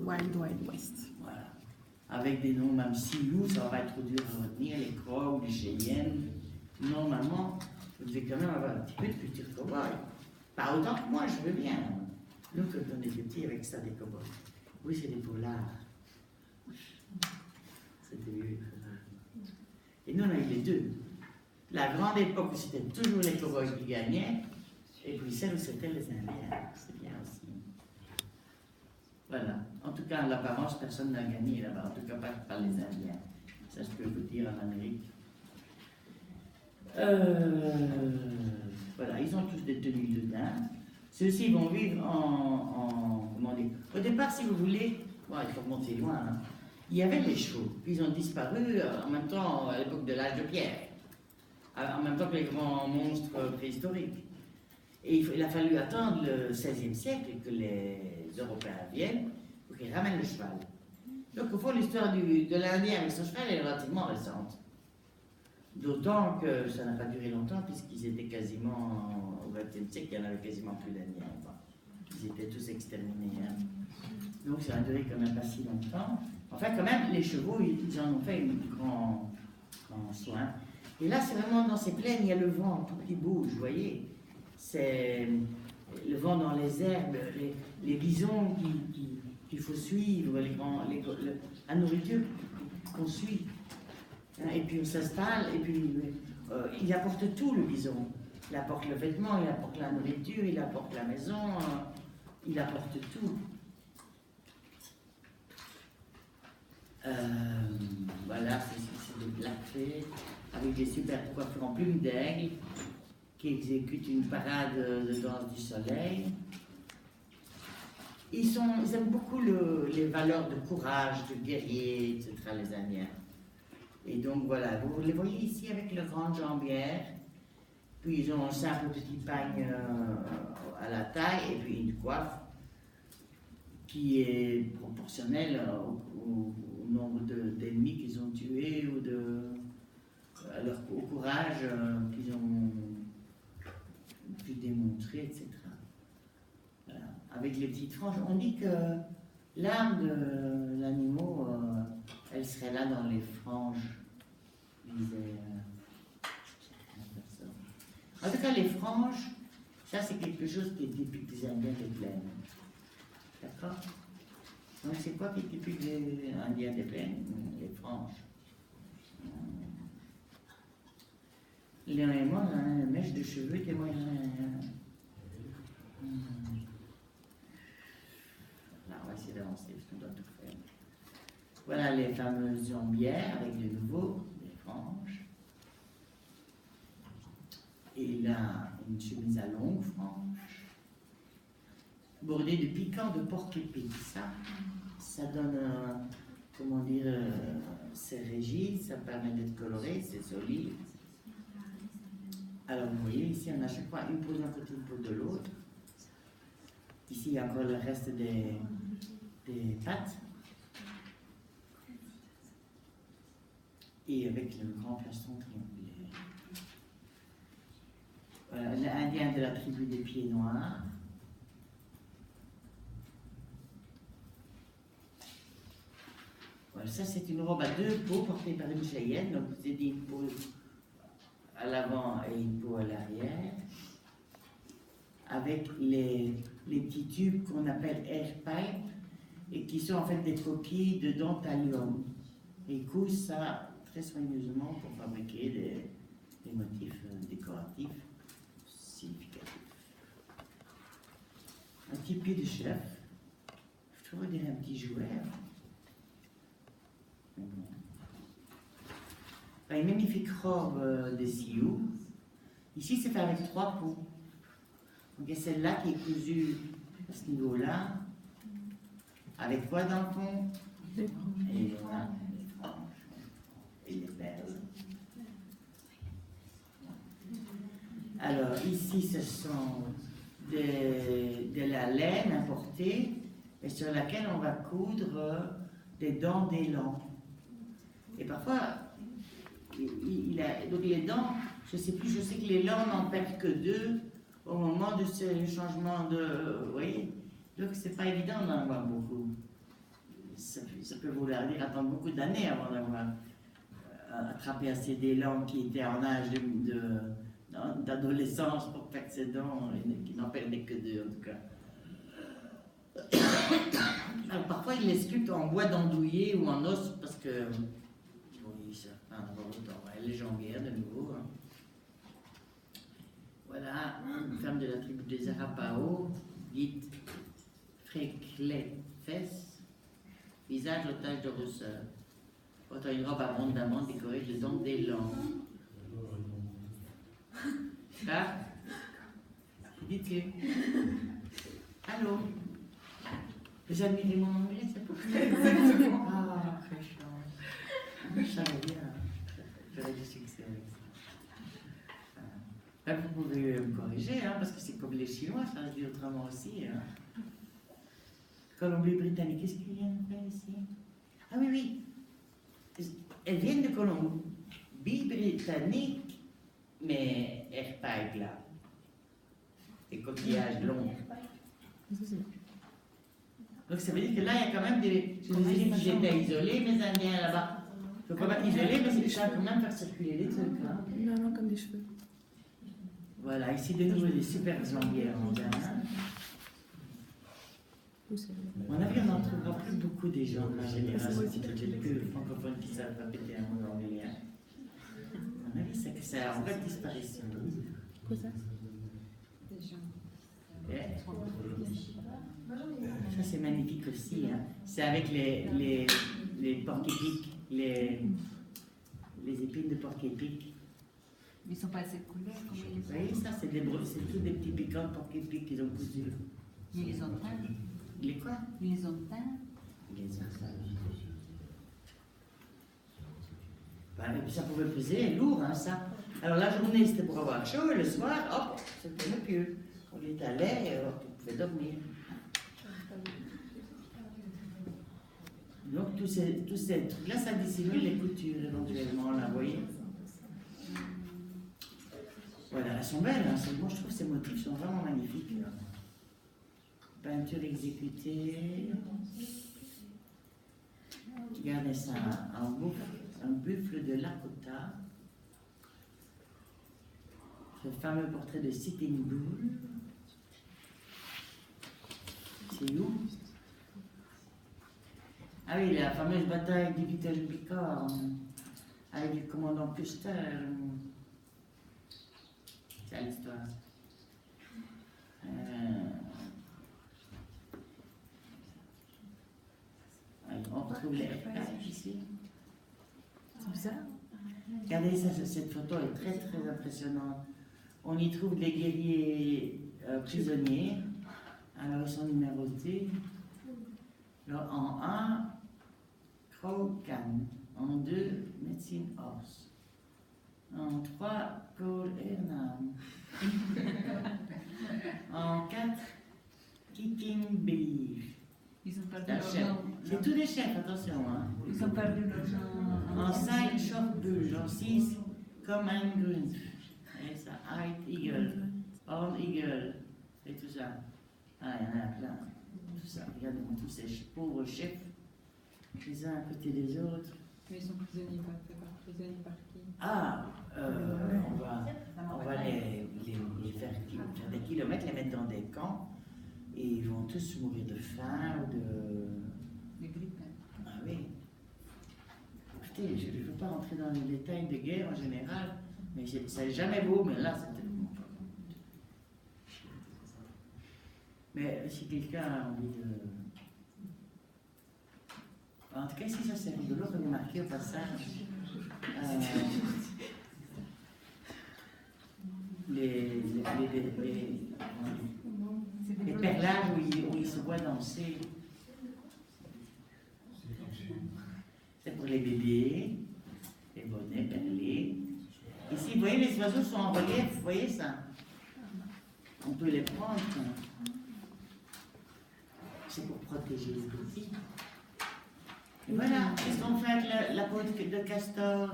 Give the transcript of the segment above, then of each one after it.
Wild Wild West. Voilà. Avec des noms, même Sioux, ça va pas être trop dur à retenir, les Crocs, les Cheyennes. Normalement, vous devez quand même avoir un petit peu de culture cow-boy. Pas autant que moi, je veux bien. Nous, quand on était petits, avec ça, des cow-boys. Oui, c'est des polars. C'était vieux. Et nous, on a eu les deux. La grande époque où c'était toujours les cow-boys qui gagnaient, et puis celle où c'était les Indiens. C'est bien aussi. Voilà. En tout cas, en l'apparence, personne n'a gagné là-bas. En tout cas, pas par les Indiens. Ça, je peux vous dire en Amérique. Voilà, ils ont tous des tenues de daim. Ceux-ci vont vivre comment dire, au départ, si vous voulez, bon, il faut remonter loin, hein. Il y avait les chevaux, puis ils ont disparu en même temps à l'époque de l'âge de pierre, en même temps que les grands monstres préhistoriques. Et il a fallu attendre le XVIe siècle que les Européens viennent pour qu'ils ramènent le cheval. Donc au fond, l'histoire de l'Indien avec son cheval est relativement récente. D'autant que ça n'a pas duré longtemps, puisqu'ils étaient quasiment, au XXe siècle, il n'y en avait quasiment plus d'Indiens. Enfin, ils étaient tous exterminés. Hein. Donc ça a duré quand même pas si longtemps. Enfin, quand même, les chevaux, ils en ont fait un grand soin. Et là, c'est vraiment dans ces plaines, il y a le vent tout qui bouge, vous voyez. C'est le vent dans les herbes, les bisons qu'il faut suivre, la nourriture qu'on suit. Et puis on s'installe, et puis il apporte tout, le bison. Il apporte le vêtement, il apporte la nourriture, il apporte la maison, il apporte tout. Voilà, c'est des blackface avec des super coiffures en plumes d'aigle qui exécutent une parade de danse du soleil. Ils aiment beaucoup les valeurs de courage, de guerrier, etc., les Indiens. Et donc voilà, vous les voyez ici avec leur grande jambière, puis ils ont un simple petit pagne à la taille et puis une coiffe qui est proportionnelle au nombre d'ennemis qu'ils ont tués ou au courage qu'ils ont pu démontrer, etc. Voilà. Avec les petites franges, on dit que l'arme de l'animal, elle serait là dans les franges, disait en tout cas, les franges, ça c'est quelque chose qui est typique des Indiens des plaines. D'accord? Donc c'est quoi qui est typique des Indiens des plaines? Les franges. Et moi, une mèche de cheveux, et moi, là, on va essayer d'avancer parce qu'on doit tout faire. Voilà les fameuses jambières avec de nouveau des franges. Et là, une chemise à longues franges, bordée de piquants de porc épais. Ça donne, comment dire, c'est rigide, ça permet d'être coloré, c'est solide. Alors vous voyez, ici on a chaque fois une peau d'un côté, une peau de l'autre. Ici il y a encore le reste des pattes. Et avec le grand plastron triangulaire. Voilà, l'Indien de la tribu des pieds noirs. Voilà, ça c'est une robe à deux peaux portée par une Cheyenne, donc c'est une peau à l'avant et une peau à l'arrière, avec les petits tubes qu'on appelle air pipe et qui sont en fait des coquilles de dentalium. Et ils cousent ça très soigneusement pour fabriquer des motifs décoratifs significatifs. Un petit pied de chef, je trouve dire un petit jouet. Une magnifique robe de Sioux. Ici, c'est fait avec 3 peaux. Donc, il y a celle-là qui est cousue à ce niveau-là. Avec quoi dans le fond? Et voilà, les franges et les perles. Alors, ici, ce sont de la laine importée, et sur laquelle on va coudre des dents d'élan. Et parfois, donc les dents, je sais que les langues n'en perdent que 2 au moment de ce changement de... Vous voyez? Donc c'est pas évident d'en avoir beaucoup. ça peut vouloir dire attendre beaucoup d'années avant d'avoir attrapé assez d'élan qui était en âge d'adolescence pour faire ses dents, qui n'en perdait que deux en tout cas. Alors, parfois, ils les sculptent en bois d'andouillé ou en os parce que. Oui, certains en avoir autant. Les jonguères, de nouveau. Hein. Voilà, une femme de la tribu des Arapao, dite Fréclès, visage aux taches de rousseur, portant une robe à ronde d'amande décorée de dents d'élan. Ah, dites-le. Allô? Vous admirez mon anglais, c'est pour ça? Ah, très chance. Je savais bien. J'aurais du succès avec ça. Là, vous pouvez me corriger, hein, parce que c'est comme les Chinois, ça se dit autrement aussi. Hein. Colombie-Britannique, qu'est-ce qu'ils viennent faire ici? Ah oui, oui. Elles viennent de Colombie-Britannique, mais airpipe là. Des coquillages longs. Donc ça veut dire que là, il y a quand même des. Je vous ai dit qu'ils étaient isolés, mes Indiens là-bas. Je ne peux pas isoler, mais ils savent quand même faire circuler des trucs. Hein. Non, comme des cheveux. Voilà, ici de nouveau des super jambières en Inde. En avis, on n'en trouvera plus beaucoup des gens de ma génération, les plus francophones qui savent pas péter un mot anglais. À mon avis, c'est que c'est en vraie disparition. Quoi ça? Ça, c'est magnifique aussi. Hein. C'est avec les porc-épics, les épines de porc-épic. Mais ils ne sont pas assez de couleur, comment ils les ont? Oui, ça, c'est tous des petits piquants de porc-épic qu'ils ont cousus. Ils les ont teints. Les quoi? Ils les ont teints. Les ont teints. Bah, et puis ça pouvait peser lourd, hein, ça. Alors la journée, c'était pour avoir chaud, et le soir, hop, c'était le pieu. On l'étalait et hop, on pouvait dormir. Donc tous ces trucs-là, ça dissimule les coutures éventuellement, là, vous voyez. Voilà, elles sont belles, hein. Moi je trouve que ces motifs sont vraiment magnifiques. Là. Peinture exécutée. Regardez ça, un buffle de Lakota. Ce fameux portrait de Sitting Bull. C'est où? Ah oui, la fameuse bataille du Little Bighorn avec le commandant Custer. C'est l'histoire. On retrouve les F4 ici. C'est bizarre. Regardez ça, cette photo est très très impressionnante. On y trouve des guerriers prisonniers. Alors ils sont numérotés. Alors, en 1, Crow Can. En 2, Medicine Horse. En 3, Cole Hernam. En 4, Kicking Beef. Ils ont perdu C'est un leur chef. nom. C'est tous des chefs, attention. Hein. Ils ont perdu leur nom. En 5, Short Bull. En 6, Command Grunt. Et ça, High Eagle. Horn Eagle. Et tout ça. Ah, il y en a plein. Tout ça, regardez-moi tous ces pauvres chefs, les uns à côté des autres. Mais ils sont prisonniers par qui? Ah, on va les faire des kilomètres, les mettre dans des camps, et ils vont tous mourir de faim ou de... Des grippes. Ah oui. Écoutez, je ne veux pas rentrer dans les détails de guerre en général, mais c'est jamais beau, mais là, c'était... Mais si quelqu'un a envie de... En tout cas, ici, ça c'est rigolo, comme marqué au passage. Les perlages où il se voit danser. C'est pour les bébés, les bonnets perlés. Ici, vous voyez, les oiseaux sont en relief, vous voyez ça? On peut les prendre. C'est pour protéger les petits. Et voilà, qu'est-ce qu'on fait avec la peau de castor?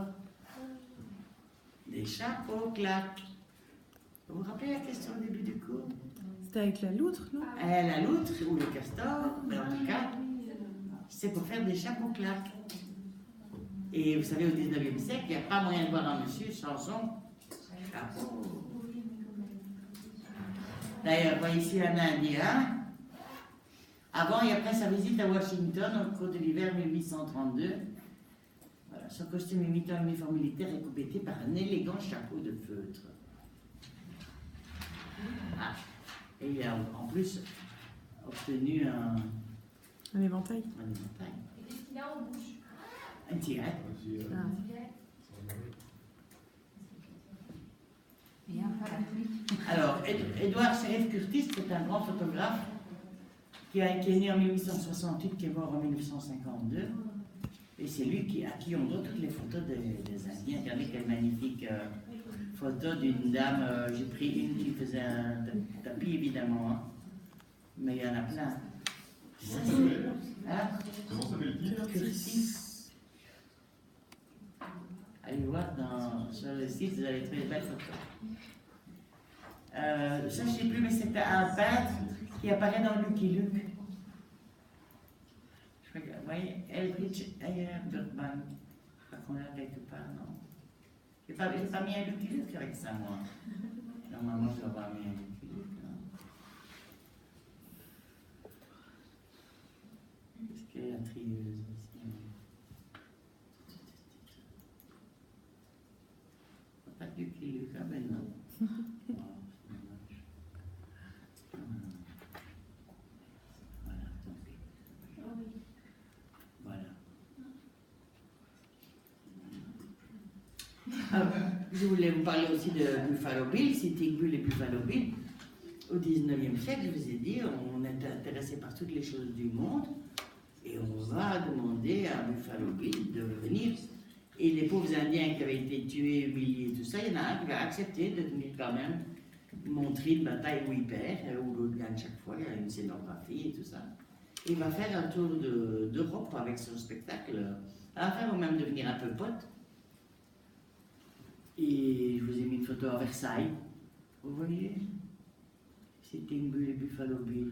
Des chapeaux, claques. Vous vous rappelez la question au début du cours? C'était avec la loutre, non? La loutre ou le castor, mais en tout cas, c'est pour faire des chapeaux claques. Et vous savez, au 19e siècle, il n'y a pas moyen de voir un monsieur sans son chapeau. D'ailleurs, voyez ici un Indien. Avant et après sa visite à Washington, au cours de l'hiver 1832, voilà, son costume imitant un uniforme militaire est complété par un élégant chapeau de feutre. Ah, et il a en plus obtenu un éventail. éventail. Et qu'est-ce qu'il a en bouche? Un tiret. Ah. Et un parapluie. Alors, Edward Sheriff Curtis, c'est un grand photographe qui est né en 1868, qui est mort en 1952. Et c'est lui à qui on doit toutes les photos des Indiens. Regardez quelle magnifique photo d'une dame. J'ai pris une qui faisait un tapis, évidemment. Hein. Mais il y en a plein. Ça, c'est... Hein? Comment s'appelle le titre? Curtis. Allez voir sur le site, vous allez trouver de belles photos. Ça, je ne sais plus, mais c'est un peintre qui apparaît dans Lucky Luke. Je crois que, vous voyez, Elbridge Burbank. Je crois qu'on l'a quelque part, non? Je n'ai pas mis un Lucky Luke avec ça, moi. Normalement, je vais avoir mis un Lucky Luke. Est-ce qu'il y a la trieuse ici? Pas de Lucky Luke, ah ben non. Oh, c'est dommage. Voilà, tant pis. Voilà. Alors, je voulais vous parler aussi de Buffalo Bill, Sitting Bull et Buffalo Bill. Au 19e siècle, je vous ai dit, on est intéressé par toutes les choses du monde et on va demander à Buffalo Bill de venir. Et les pauvres Indiens qui avaient été tués, humiliés, tout ça, il y en a un qui va accepter de venir quand même montrer une bataille où il perd, où l'autre gagne chaque fois, il y a une scénographie et tout ça. Il va faire un tour d'Europe avec son spectacle, afin même devenir un peu pote. Et je vous ai mis une photo à Versailles, vous voyez? C'était une bulle et Buffalo Bill.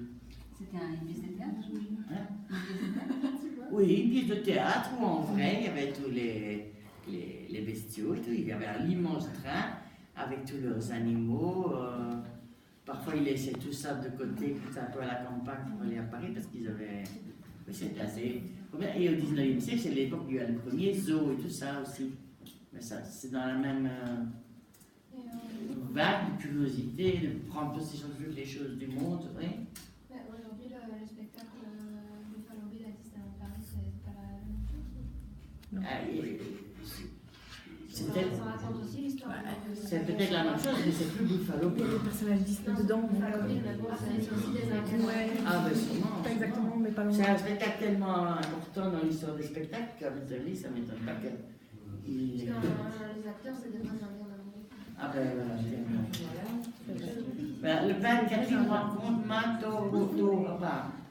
C'était une pièce de théâtre? Hein? Oui, une pièce de théâtre où en vrai il y avait tous les bestiaux et tout. Il y avait un immense train avec tous leurs animaux. Parfois ils laissaient tout ça de côté, tout un peu à la campagne pour aller à Paris parce qu'ils avaient. Oui, c'était assez. Et au 19e siècle, c'est l'époque où il y a le premier zoo et tout ça aussi. Mais ça, c'est dans la même vague de curiosité, de prendre toutes ces choses, les choses du monde. Oui. Aujourd'hui, le spectacle Buffalo Bill à Disneyland Paris, c'est pas la même chose? Non. Ça raconte aussi l'histoire. C'est peut-être la même chose, mais c'est plus Buffalo Il y a Bill. des personnages Disney dedans. donc, Buffalo Bill, mais bon, c'est aussi des acteurs. Ouais. Ah, ben sûrement. Pas exactement, mais pas C'est loin. un spectacle tellement important dans l'histoire des spectacles qu'à votre avis, ça ne m'étonne pas que. Parce que les acteurs, c'est des vrais Indiens d'Amérique. Ah ben voilà, ben, le peintre Kathleen rencontre Mato.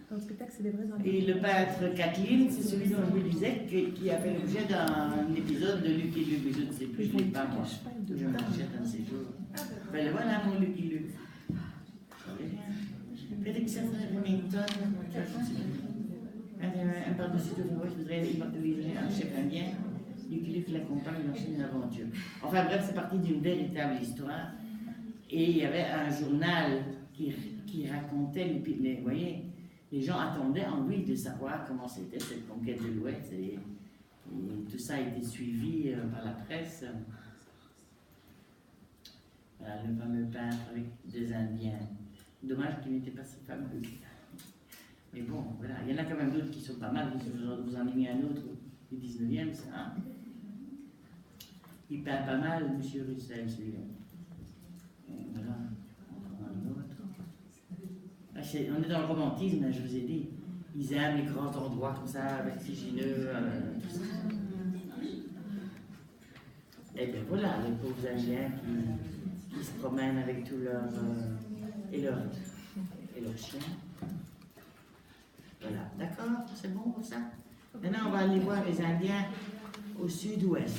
Dans le spectacle, c'est des vrais Indiens. Et le peintre Kathleen, c'est celui dont je vous disais qui a fait l'objet d'un épisode de Lucky Luke. Je ne sais plus, je ne l'ai pas moi. Je me jette un de ces jours. Ben le voilà mon Lucky Luke. Félix Remington, un par-dessus tout, je voudrais immortaliser un chef indien. Lucky Luke l'accompagne dans une aventure. Enfin bref, c'est parti d'une véritable histoire. Et il y avait un journal qui racontait vous voyez, les gens attendaient en lui de savoir comment c'était cette conquête de l'Ouest. Et tout ça a été suivi par la presse. Voilà, le fameux peintre avec des Indiens. Dommage qu'il n'était pas si fameux. Mais bon, voilà, il y en a quand même d'autres qui sont pas mal. Vous en avez mis un autre du 19e, c'est un. Il peint pas mal, M. Russell, celui-là. Voilà, encore un autre. On est dans le romantisme, je vous ai dit. Ils aiment les grands endroits comme ça, vertigineux, tout ça. Et bien voilà, les pauvres Indiens qui se promènent avec tous leurs et leurs chiens. Voilà, d'accord, c'est bon pour ça. Maintenant, on va aller voir les Indiens au sud-ouest.